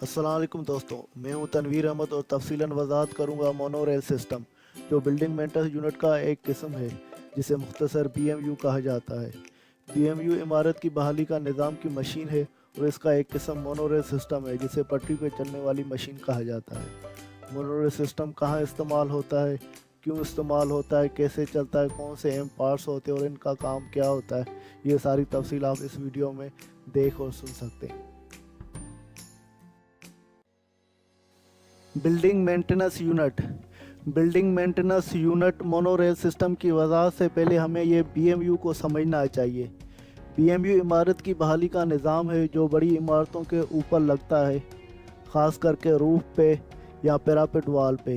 अस्सलाम वालेकुम दोस्तों, मैं हूं तनवीर अहमद और तफसीलन वजाहत करूंगा मोनोरेल सिस्टम, जो बिल्डिंग मेंटेनेंस यूनिट का एक किस्म है जिसे मुख्तसर बीएमयू कहा जाता है। बीएमयू इमारत की बहाली का निज़ाम की मशीन है और इसका एक किस्म मोनोरेल सिस्टम है जिसे पटरी पर चलने वाली मशीन कहा जाता है। मोनोरेल सिस्टम कहाँ इस्तेमाल होता है, क्यों इस्तेमाल होता है, कैसे चलता है, कौन से अहम पार्ट्स होते हैं और इनका काम क्या होता है, ये सारी तफसील आप इस वीडियो में देख और सुन सकते हैं। Building maintenance unit monorail system की वजह से पहले हमें ये बीएमयू को समझना चाहिए। बीएमयू इमारत की बहाली का निज़ाम है जो बड़ी इमारतों के ऊपर लगता है, ख़ास करके रूफ पे या पैरापेट वाल पे।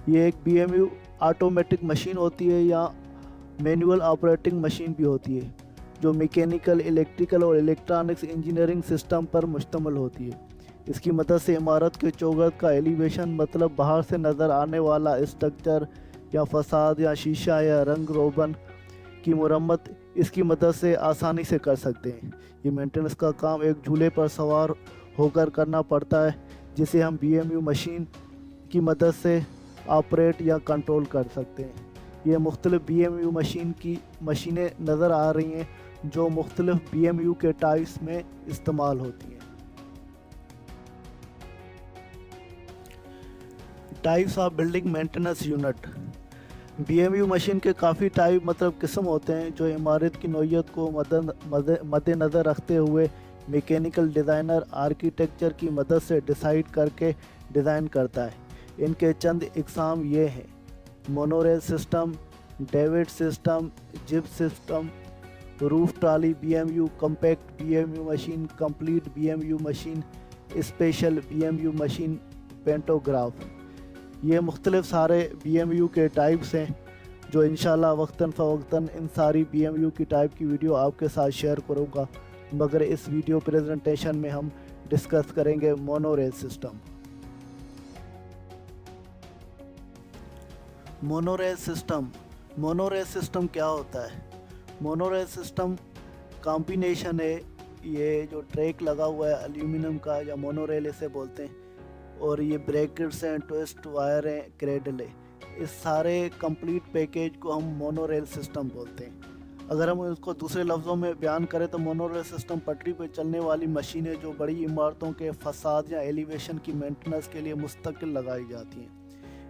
ये एक बीएमयू ऑटोमेटिक मशीन होती है या मैनुअल ऑपरेटिंग मशीन भी होती है, जो मैकेनिकल, इलेक्ट्रिकल और इलेक्ट्रॉनिक्स इंजीनियरिंग सिस्टम पर मुश्तमिल होती है। इसकी मदद से इमारत के चौगर्द का एलिवेशन, मतलब बाहर से नज़र आने वाला स्ट्रक्चर या फसाद या शीशा या रंग रोगन की मुरम्मत इसकी मदद से आसानी से कर सकते हैं। ये मेंटेनेंस का काम एक झूले पर सवार होकर करना पड़ता है, जिसे हम बीएमयू मशीन की मदद से ऑपरेट या कंट्रोल कर सकते हैं। ये मुख्तलिफ बीएमयू मशीनें नज़र आ रही हैं जो मुख्तलिफ बीएमयू के टाइप्स में इस्तेमाल होती हैं। Types of building maintenance unit. BMU machine के काफ़ी टाइप मतलब किस्म होते हैं जो इमारत की नौइयत को मद्देनज़र रखते हुए मैकेनिकल डिज़ाइनर आर्किटेक्चर की मदद से डिसाइड करके डिज़ाइन करता है। इनके चंद इकसाम ये हैं: monorail system, davit system, zip system, roof trolley BMU, compact BMU machine, complete BMU machine, special BMU machine, pantograph. ये मुख्तलिफ सारे बीएमयू के टाइप्स हैं जो इंशाल्लाह वक्तन फ़वक्तन इन सारी बीएमयू की टाइप की वीडियो आपके साथ शेयर करूँगा, मगर इस वीडियो प्रेजेंटेशन में हम डिस्कस करेंगे मोनोरेल सिस्टम। मोनोरेल सिस्टम क्या होता है? मोनोरेल सिस्टम कॉम्बिनेशन है, ये जो ट्रैक लगा हुआ है एल्यूमिनियम का या मोनोरेल इसे बोलते हैं, और ये ब्रैकेट्स हैं, ट्विस्ट वायर हैं, क्रेडल है। इस सारे कंप्लीट पैकेज को हम मोनोरेल सिस्टम बोलते हैं। अगर हम इसको दूसरे लफ्ज़ों में बयान करें तो मोनोरेल सिस्टम पटरी पर चलने वाली मशीन है जो बड़ी इमारतों के फसाद या एलिवेशन की मेंटेनेंस के लिए मुस्तकिल लगाई जाती हैं।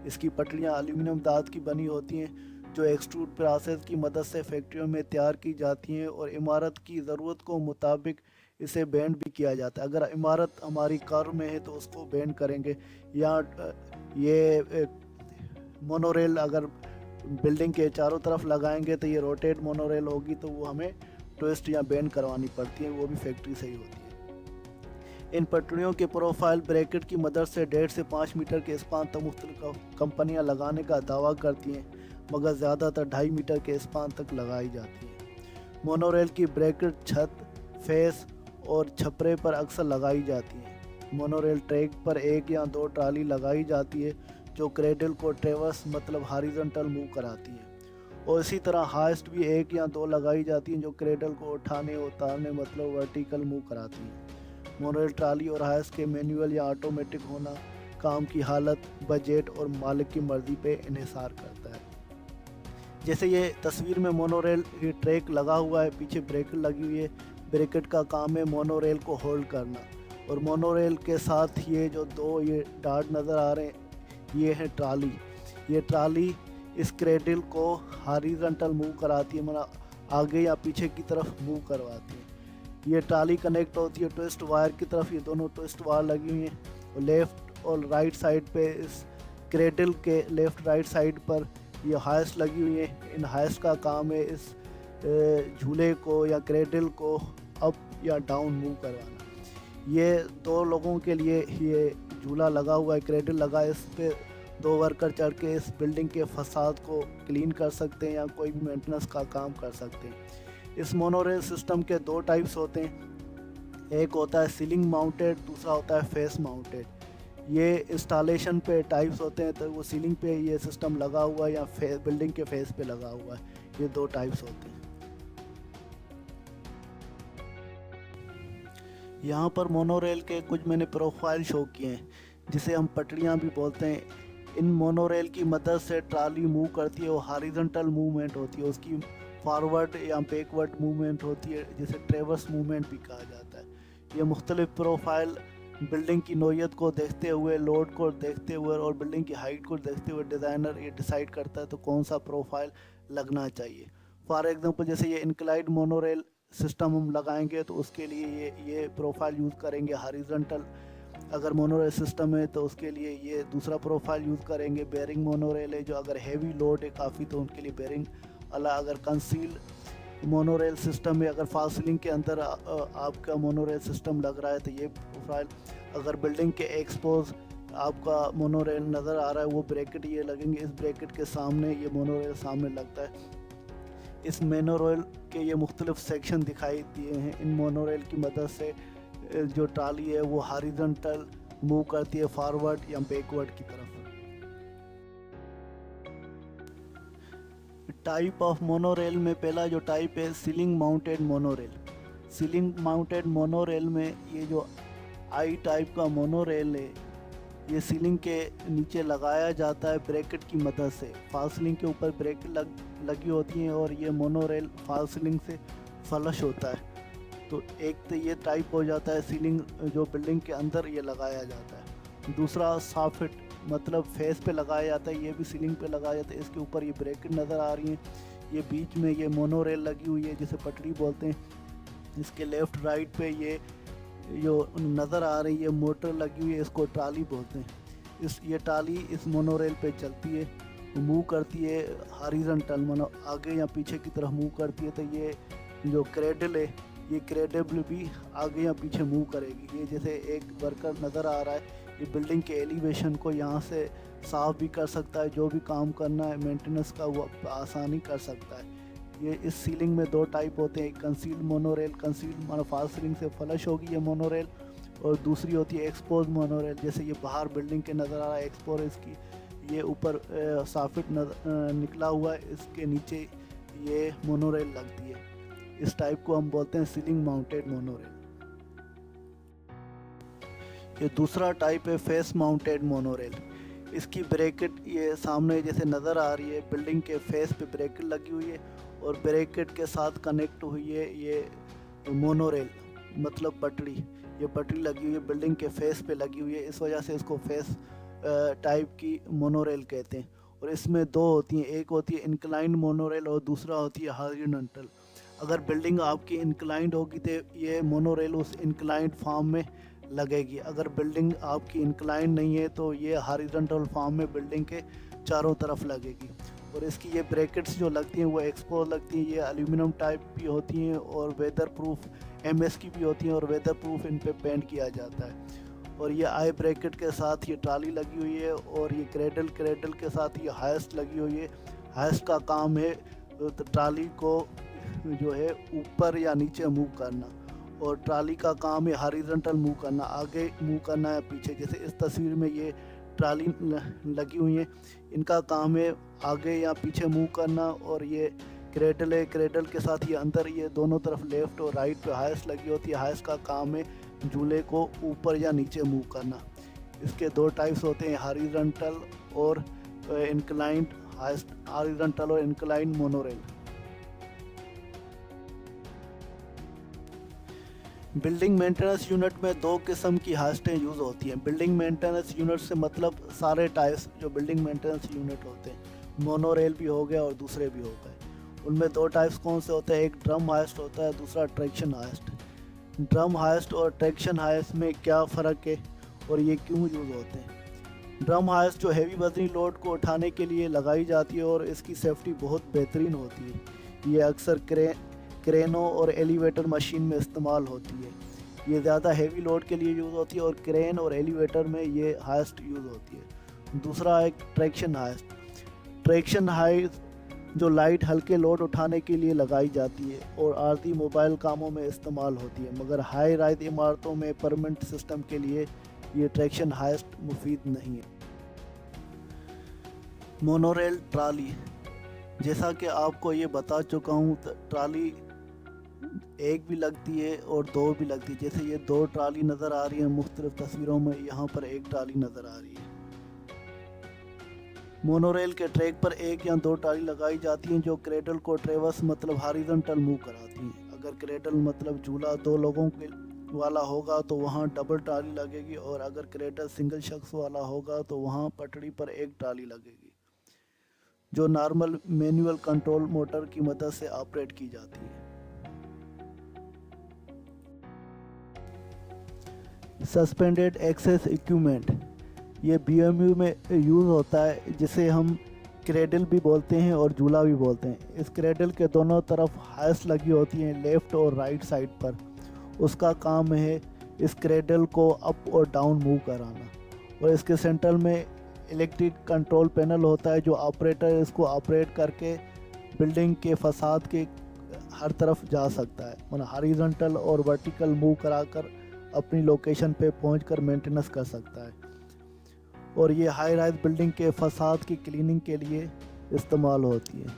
इसकी पटरियाँ एल्यूमिनियम धात की बनी होती हैं जो एक्सट्रूड प्रोसेस की मदद से फैक्ट्रियों में तैयार की जाती हैं और इमारत की ज़रूरत को मुताबिक इसे बैंड भी किया जाता है। अगर इमारत हमारी कर्व में है तो उसको बैंड करेंगे, या ये मोनोरेल अगर बिल्डिंग के चारों तरफ लगाएंगे तो ये रोटेट मोनोरेल होगी, तो वो हमें ट्विस्ट या बैंड करवानी पड़ती है, वो भी फैक्ट्री से ही होती है। इन पटरियों के प्रोफाइल ब्रैकेट की मदद से 1.5 से 5 मीटर के स्पान तक मुख्तलिफ कंपनियाँ लगाने का दावा करती हैं, मगर ज़्यादातर 2.5 मीटर के स्पान तक लगाई जाती है। मोनोरेल की ब्रैकेट छत, फेस और छपरे पर अक्सर लगाई जाती है। मोनोरेल ट्रैक पर 1 या 2 ट्राली लगाई जाती है जो क्रेडल को ट्रेवर्स मतलब हॉरिजॉन्टल मूव कराती है, और इसी तरह हाइस्ट भी 1 या 2 लगाई जाती हैं जो क्रेडल को उठाने उतारने मतलब वर्टिकल मूव कराती हैं। मोनोरेल ट्राली और हाइस्ट के मैनुअल या ऑटोमेटिक होना काम की हालत, बजट और मालिक की मर्ज़ी पे इन्हिसार करता है। जैसे ये तस्वीर में मोनोरेल ये ट्रैक लगा हुआ है, पीछे ब्रेकेट लगी हुई है। ब्रेकेट का काम है मोनोरेल को होल्ड करना, और मोनोरेल के साथ ये जो 2 ये डार्ट नज़र आ रहे हैं ये है ट्राली। ये ट्राली इस क्रेडल को हॉरिजॉन्टल मूव कराती है, मतलब आगे या पीछे की तरफ मूव करवाती है। ये ट्राली कनेक्ट होती है ट्विस्ट वायर की तरफ, ये दोनों ट्विस्ट वायर लगी हुई हैं, और लेफ़्ट और राइट साइड पे इस क्रेडल के लेफ़्ट राइट साइड पर ये हाइस्ट लगी हुई है। इन हाइस्ट का काम है इस झूले को या क्रेडल को अप या डाउन मूव करवाना। ये 2 लोगों के लिए ये झूला लगा हुआ है, क्रेडल लगा है, इस पे 2 वर्कर चढ़ के इस बिल्डिंग के फसाद को क्लीन कर सकते हैं या कोई भी मेंटेनेंस का काम कर सकते हैं। इस मोनोरेल सिस्टम के 2 टाइप्स होते हैं, एक होता है सीलिंग माउंटेड, दूसरा होता है फेस माउंटेड। ये इंस्टॉलेशन पे टाइप्स होते हैं, तो वो सीलिंग पे ये सिस्टम लगा हुआ है या बिल्डिंग के फेस पे लगा हुआ है, ये 2 टाइप्स होते हैं। यहाँ पर मोनोरेल के कुछ मैंने प्रोफाइल शो किए हैं, जिसे हम पटरियाँ भी बोलते हैं। इन मोनोरेल की मदद से ट्राली मूव करती है, वो हॉरिजॉन्टल मूवमेंट होती है, उसकी फॉरवर्ड या बैकवर्ड मूवमेंट होती है, जिसे ट्रेवर्स मूवमेंट भी कहा जाता है। ये मुख्तलिफ प्रोफाइल बिल्डिंग की नोयत को देखते हुए, लोड को देखते हुए और बिल्डिंग की हाइट को देखते हुए डिज़ाइनर ये डिसाइड करता है तो कौन सा प्रोफाइल लगना चाहिए। फॉर एग्जांपल जैसे ये इंक्लाइंड मोनोरेल सिस्टम हम लगाएंगे तो उसके लिए ये प्रोफाइल यूज़ करेंगे हॉरिजॉन्टल। अगर मोनोरेल सिस्टम है तो उसके लिए ये दूसरा प्रोफाइल यूज़ करेंगे। बेयरिंग मोनोरेल है जो अगर हैवी लोड है काफ़ी तो उनके लिए बेयरिंग अला। अगर कंसील मोनोरेल सिस्टम में अगर फॉल्स सीलिंग के अंदर आपका मोनोरेल सिस्टम लग रहा है तो ये प्रोफाइल। अगर बिल्डिंग के एक्सपोज आपका मोनोरेल नज़र आ रहा है वो ब्रैकेट ये लगेंगे, इस ब्रैकेट के सामने ये मोनोरेल सामने लगता है। इस मोनोरेल के ये मुख्तलिफ सेक्शन दिखाई दिए हैं। इन मोनोरेल की मदद से जो ट्राली है वो हॉरिजॉन्टल मूव करती है फॉरवर्ड या बैकवर्ड की तरफ। टाइप ऑफ मोनोरेल में पहला जो टाइप है ceiling mounted monorail. Ceiling mounted monorail में ये जो आई टाइप का मोनोरेल है ये सीलिंग के नीचे लगाया जाता है ब्रैकेट की मदद से। फॉल्स सीलिंग के ऊपर ब्रैकेट लगी होती हैं और ये मोनोरेल फॉल्स सीलिंग से फ्लश होता है। तो एक तो ये टाइप हो जाता है सीलिंग जो बिल्डिंग के अंदर ये लगाया जाता है। दूसरा सॉफिट मतलब फेस पे लगाया जाता है, ये भी सीलिंग पे लगाया जाता है। इसके ऊपर ये ब्रैकेट नज़र आ रही हैं, ये बीच में ये मोनोरेल लगी हुई है जिसे पटरी बोलते हैं। इसके लेफ़्ट राइट पे ये जो नज़र आ रही है मोटर लगी हुई है, इसको ट्राली बोलते हैं। ये ट्राली इस मोनोरेल पे चलती है, मूव करती है हॉरिजॉन्टल मानो आगे या पीछे की तरफ मूव करती है। तो ये जो क्रेडल है ये क्रेडिबल भी आगे या पीछे मूव करेगी। ये जैसे एक वर्कर नज़र आ रहा है, ये बिल्डिंग के एलिवेशन को यहाँ से साफ भी कर सकता है, जो भी काम करना है मेंटेनेंस का वो आसानी कर सकता है। ये इस सीलिंग में दो टाइप होते हैं, एक कंसील्ड मोनोरेल, कंसील्ड मानो फॉल्स सीलिंग से फ्लश होगी ये मोनोरेल, और दूसरी होती है एक्सपोज मोनोरेल। जैसे ये बाहर बिल्डिंग के नज़र आ रहा है एक्सपोज, इसकी ये ऊपर साफिट निकला हुआ है, इसके नीचे ये मोनोरेल लगती है। इस टाइप को हम बोलते हैं सीलिंग माउंटेड मोनोरेल। ये दूसरा टाइप है फेस माउंटेड मोनोरेल। इसकी ब्रैकेट ये सामने जैसे नज़र आ रही है, बिल्डिंग के फेस पे ब्रैकेट लगी हुई है और ब्रैकेट के साथ कनेक्ट हुई है ये मोनोरेल मतलब पटरी। ये पटरी लगी हुई है बिल्डिंग के फेस पे लगी हुई है, इस वजह से इसको फेस टाइप की मोनोरेल कहते हैं। और इसमें दो होती हैं, एक होती है इंक्लाइंड मोनोरेल और दूसरा होती है हॉरिजॉन्टल। अगर बिल्डिंग आपकी इंक्लाइंड होगी तो ये मोनोरेल उस इंक्लाइंड फॉर्म में लगेगी। अगर बिल्डिंग आपकी इंक्लाइंड नहीं है तो ये हॉरिजॉन्टल फॉर्म में बिल्डिंग के चारों तरफ लगेगी। और इसकी ये ब्रैकेट्स जो लगती हैं वो एक्सपोज लगती हैं, ये एल्यूमिनियम टाइप भी होती हैं और वेदर प्रूफ एमएस की भी होती हैं और वेदर प्रूफ इन पे पेंट किया जाता है। और ये आई ब्रैकेट के साथ ये ट्राली लगी हुई है और ये क्रेडल के साथ ये हाइस्ट लगी हुई है। हाइस्ट का काम है तो ट्राली को जो है ऊपर या नीचे मूव करना, और ट्राली का काम है हॉरिजॉन्टल मूव करना, आगे मूव करना है पीछे। जैसे इस तस्वीर में ये ट्राली लगी हुई है, इनका काम है आगे या पीछे मूव करना। और ये क्रेडल है, क्रेडल के साथ ये अंदर ये दोनों तरफ लेफ़्ट और राइट पे हाइस्ट लगी होती है। हाइस्ट का काम है झूले को ऊपर या नीचे मूव करना। इसके दो टाइप्स होते हैं, हॉरिजॉन्टल और इंक्लाइंड। हाइस्ट हॉरिजॉन्टल और inclined monorail. Building maintenance unit में दो किस्म की हाइस्टें यूज़ होती हैं। बिल्डिंग मेंटेनेंस यूनिट से मतलब सारे टाइप्स जो बिल्डिंग मेंटेनेंस यूनिट होते हैं, मोनोरेल भी हो गया और दूसरे भी हो गए। उनमें दो टाइप्स कौन से होते हैं, एक ड्रम हाइस्ट होता है, दूसरा ट्रैक्शन हाइस्ट। ड्रम हाइस्ट और ट्रैक्शन हाइस्ट में क्या फ़र्क है और ये क्यों यूज़ होते हैं? ड्रम हाइस्ट जो हैवी वजनी लोड को उठाने के लिए लगाई जाती है और इसकी सेफ्टी बहुत बेहतरीन होती है। ये अक्सर क्रेनों और एलिवेटर मशीन में इस्तेमाल होती है। ये ज़्यादा हैवी लोड के लिए यूज़ होती है और क्रेन और एलिवेटर में ये हाइस्ट यूज़ होती है। दूसरा एक ट्रैक्शन हाइस्ट। ट्रैक्शन हाइस्ट जो लाइट हल्के लोड उठाने के लिए लगाई जाती है और आरती मोबाइल कामों में इस्तेमाल होती है, मगर हाई राइज इमारतों में परमानेंट सिस्टम के लिए ये ट्रैक्शन हाइस्ट मुफीद नहीं है। मोनोरेल ट्राली, जैसा कि आपको ये बता चुका हूँ, ट्राली एक भी लगती है और दो भी लगती है। जैसे ये दो ट्राली नज़र आ रही है मुख्तलिफ तस्वीरों में, यहाँ पर एक ट्राली नज़र आ रही है। मोनोरेल के ट्रैक पर एक या दो ट्राली लगाई जाती हैं जो क्रेडल को ट्रेवर्स मतलब हॉरिजॉन्टल मूव कराती हैं। अगर क्रेडल मतलब झूला दो लोगों के वाला होगा तो वहाँ डबल ट्राली लगेगी, और अगर क्रेडल सिंगल शख्स वाला होगा तो वहाँ पटड़ी पर एक ट्राली लगेगी जो नॉर्मल मैनुअल कंट्रोल मोटर की मदद से ऑपरेट की जाती है। सस्पेंडेड एक्सेस इक्विपमेंट, ये बीएमयू में यूज़ होता है, जिसे हम क्रेडल भी बोलते हैं और झूला भी बोलते हैं। इस क्रेडल के दोनों तरफ हाइस लगी होती हैं लेफ़्ट और राइट साइड पर। उसका काम है इस क्रेडल को अप और डाउन मूव कराना, और इसके सेंटर में इलेक्ट्रिक कंट्रोल पैनल होता है जो ऑपरेटर इसको ऑपरेट करके बिल्डिंग के फसाद के हर तरफ जा सकता है, मतलब हॉरिजॉन्टल और वर्टिकल मूव कराकर अपनी लोकेशन पे पहुंचकर मेंटेनेंस कर सकता है। और ये हाई राइज बिल्डिंग के फसाद की क्लीनिंग के लिए इस्तेमाल होती है।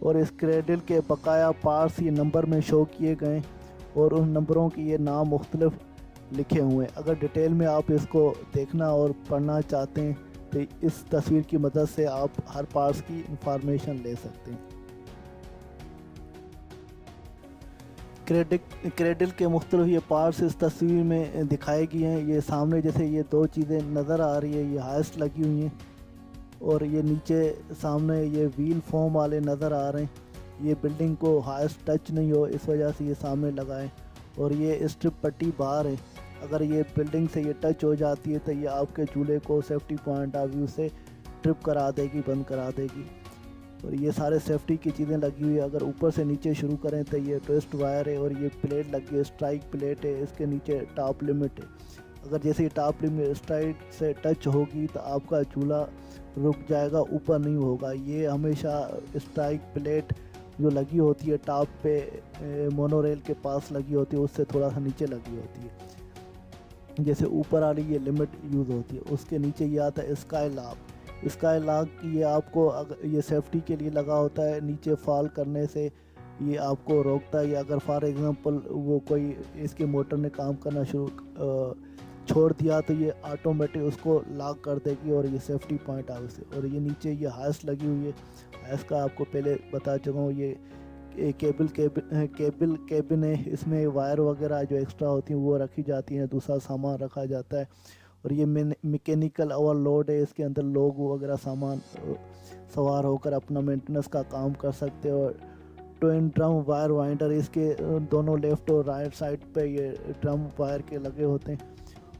और इस क्रेडल के बकाया पार्ट्स ये नंबर में शो किए गए, और उन नंबरों की ये नाम मुख्तलिफ लिखे हुए हैं। अगर डिटेल में आप इसको देखना और पढ़ना चाहते हैं तो इस तस्वीर की मदद से आप हर पार्ट्स की इंफॉर्मेशन ले सकते हैं। क्रेडल के मुख्तलिफ ये पार्ट्स इस तस्वीर में दिखाए गए हैं। ये सामने जैसे ये दो चीज़ें नज़र आ रही है, ये हाइस्ट लगी हुई हैं, और ये नीचे सामने ये व्हील फॉर्म वाले नज़र आ रहे हैं। ये बिल्डिंग को हाइस्ट टच नहीं हो इस वजह से ये सामने लगाएं, और ये स्ट्रिप पट्टी बाहर है। अगर ये बिल्डिंग से ये टच हो जाती है तो ये आपके चूल्हे को सेफ्टी पॉइंट ऑफ व्यू से ट्रिप करा देगी, बंद करा देगी। और ये सारे सेफ्टी की चीज़ें लगी हुई है। अगर ऊपर से नीचे शुरू करें तो ये ट्विस्ट वायर है, और ये प्लेट लगी है, स्ट्राइक प्लेट है, इसके नीचे टॉप लिमिट है। अगर जैसे ये टॉप लिमिट स्ट्राइक से टच होगी तो आपका चूल्हा रुक जाएगा, ऊपर नहीं होगा। ये हमेशा स्ट्राइक प्लेट जो लगी होती है टॉप पे मोनोरेल के पास लगी होती है, उससे थोड़ा सा नीचे लगी होती है। जैसे ऊपर वाली ये लिमिट यूज़ होती है, उसके नीचे ये आता है स्काई लॉक। स्काई लॉक ये आपको अगर ये सेफ्टी के लिए लगा होता है, नीचे फॉल करने से ये आपको रोकता है। या अगर फॉर एग्जांपल वो कोई इसके मोटर ने काम करना छोड़ दिया तो ये ऑटोमेटिक उसको लॉक कर देगी, और ये सेफ्टी पॉइंट आ उसे। और ये नीचे ये हाइस लगी हुई है, हाइस का आपको पहले बता चुका हूँ। ये केबिन है, इसमें वायर वगैरह जो एक्स्ट्रा होती हैं वो रखी जाती हैं, दूसरा सामान रखा जाता है। और ये मैकेनिकल ओवरलोड है, इसके अंदर लोग वगैरह सामान सवार होकर अपना मेंटेनेंस का काम कर सकते हैं। और ट्विन ड्रम वायर वाइंडर, इसके दोनों लेफ़्ट और राइट साइड पे ये ड्रम वायर के लगे होते हैं।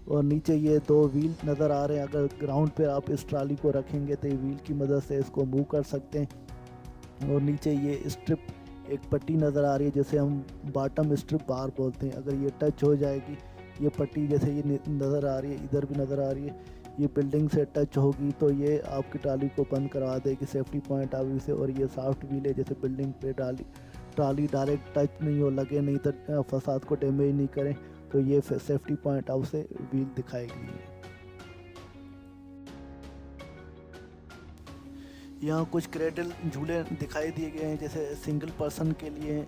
और नीचे ये दो व्हील नज़र आ रहे हैं। अगर ग्राउंड पे आप इस ट्राली को रखेंगे तो ये व्हील की मदद से इसको मूव कर सकते हैं। और नीचे ये स्ट्रिप एक पट्टी नज़र आ रही है, जैसे हम बॉटम स्ट्रिप बार बोलते हैं। अगर ये टच हो जाएगी ये पट्टी, जैसे ये नज़र आ रही है, इधर भी नज़र आ रही है, ये बिल्डिंग से टच होगी तो ये आपकी ट्राली को बंद करवा देगी सेफ्टी पॉइंट ऑफ व्यू से। और ये सॉफ्ट व्हील है, जैसे बिल्डिंग पे ट्राली डायरेक्ट टच नहीं हो, लगे नहीं तो फसाद को डैमेज नहीं करें, तो ये सेफ्टी पॉइंट ऑफ से व्हील दिखाएगी। यहाँ कुछ क्रेडल झूले दिखाई दिए गए हैं, जैसे सिंगल पर्सन के लिए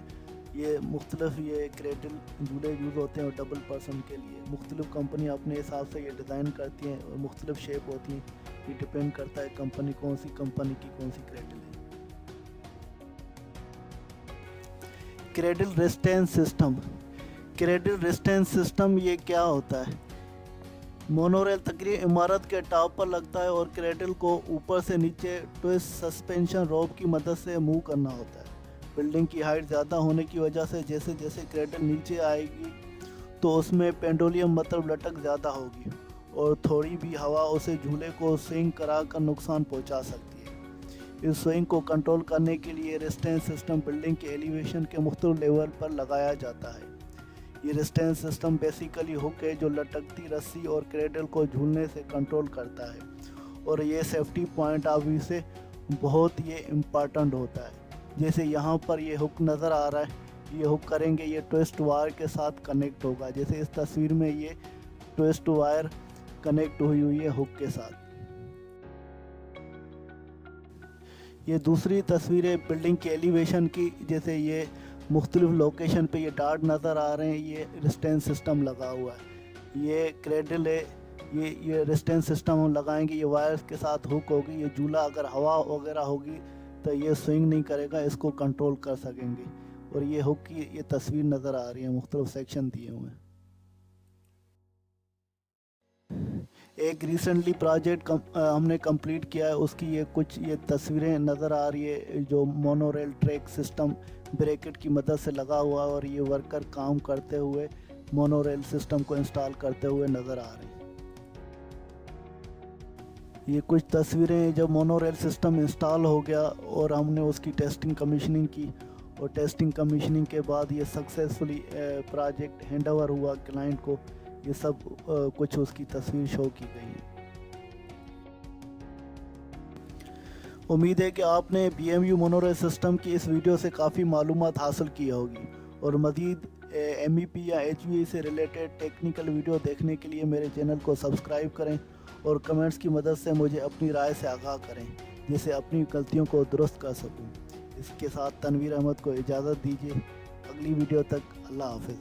ये मुख्तलिफ ये क्रेडल झूले यूज़ होते हैं, और डबल पर्सन के लिए मुख्तलिफ कंपनी अपने हिसाब से ये डिज़ाइन करती हैं, और मुख्तलिफ शेप होती हैं। ये डिपेंड करता है कंपनी कौन सी क्रेडल है। Cradle resistance system, cradle resistance system ये क्या होता है? मोनोरेल तकरीबन इमारत के टॉप पर लगता है, और क्रेडल को ऊपर से नीचे ट्विस्ट सस्पेंशन रोप की मदद से मूव करना होता है। बिल्डिंग की हाइट ज़्यादा होने की वजह से जैसे जैसे क्रेडल नीचे आएगी तो उसमें पेंडुलम मतलब लटक ज़्यादा होगी, और थोड़ी भी हवा उसे झूले को स्विंग करा कर नुकसान पहुंचा सकती है। इस स्विंग को कंट्रोल करने के लिए रेजिस्टेंस सिस्टम बिल्डिंग के एलिवेशन के मुख्तलिफ लेवल पर लगाया जाता है। ये रेजिस्टेंस सिस्टम बेसिकली हुक है जो लटकती रस्सी और क्रेडल को झूलने से कंट्रोल करता है, और ये सेफ्टी पॉइंट ऑफ व्यू से बहुत ये इम्पॉर्टेंट होता है। जैसे यहाँ पर ये हुक नज़र आ रहा है, ये हुक करेंगे ये ट्विस्ट वायर के साथ कनेक्ट होगा, जैसे इस तस्वीर में ये ट्विस्ट वायर कनेक्ट हुई है हुक के साथ। ये दूसरी तस्वीर है बिल्डिंग के एलिवेशन की, जैसे ये मुख्तलिफ लोकेशन पे ये डार्ट नज़र आ रहे हैं, ये रिस्टेंस सिस्टम लगा हुआ है। ये क्रेडल है, ये रिस्टेंस सिस्टम हम लगाएंगे, ये वायर्स के साथ हुक होगी। ये झूला अगर हवा वगैरह होगी तो ये स्विंग नहीं करेगा, इसको कंट्रोल कर सकेंगे। और ये हुक की ये तस्वीर नज़र आ रही है, मुख्तलिफ सेक्शन दिए हुए हैं। एक रिसेंटली प्रोजेक्ट हमने कंप्लीट किया है, उसकी ये तस्वीरें नज़र आ रही है, जो मोनोरेल ट्रैक सिस्टम ब्रैकेट की मदद से लगा हुआ है और ये वर्कर काम करते हुए मोनोरेल सिस्टम को इंस्टॉल करते हुए नज़र आ रहे हैं। ये कुछ तस्वीरें हैं जब मोनोरेल सिस्टम इंस्टॉल हो गया और हमने उसकी टेस्टिंग कमीशनिंग की, और टेस्टिंग कमीशनिंग के बाद ये सक्सेसफुली प्रोजेक्ट हैंड ओवर हुआ क्लाइंट को। ये सब कुछ उसकी तस्वीर शो की गई है। उम्मीद है कि आपने BMU मोनोरेल सिस्टम की इस वीडियो से काफ़ी मालूमात हासिल की होगी, और मज़ीद MEP या HVA से रिलेटेड टेक्निकल वीडियो देखने के लिए मेरे चैनल को सब्सक्राइब करें और कमेंट्स की मदद से मुझे अपनी राय से आगाह करें, जिससे अपनी गलतियों को दुरुस्त कर सकूं। इसके साथ तनवीर अहमद को इजाज़त दीजिए। अगली वीडियो तक अल्लाह हाफ़िज़।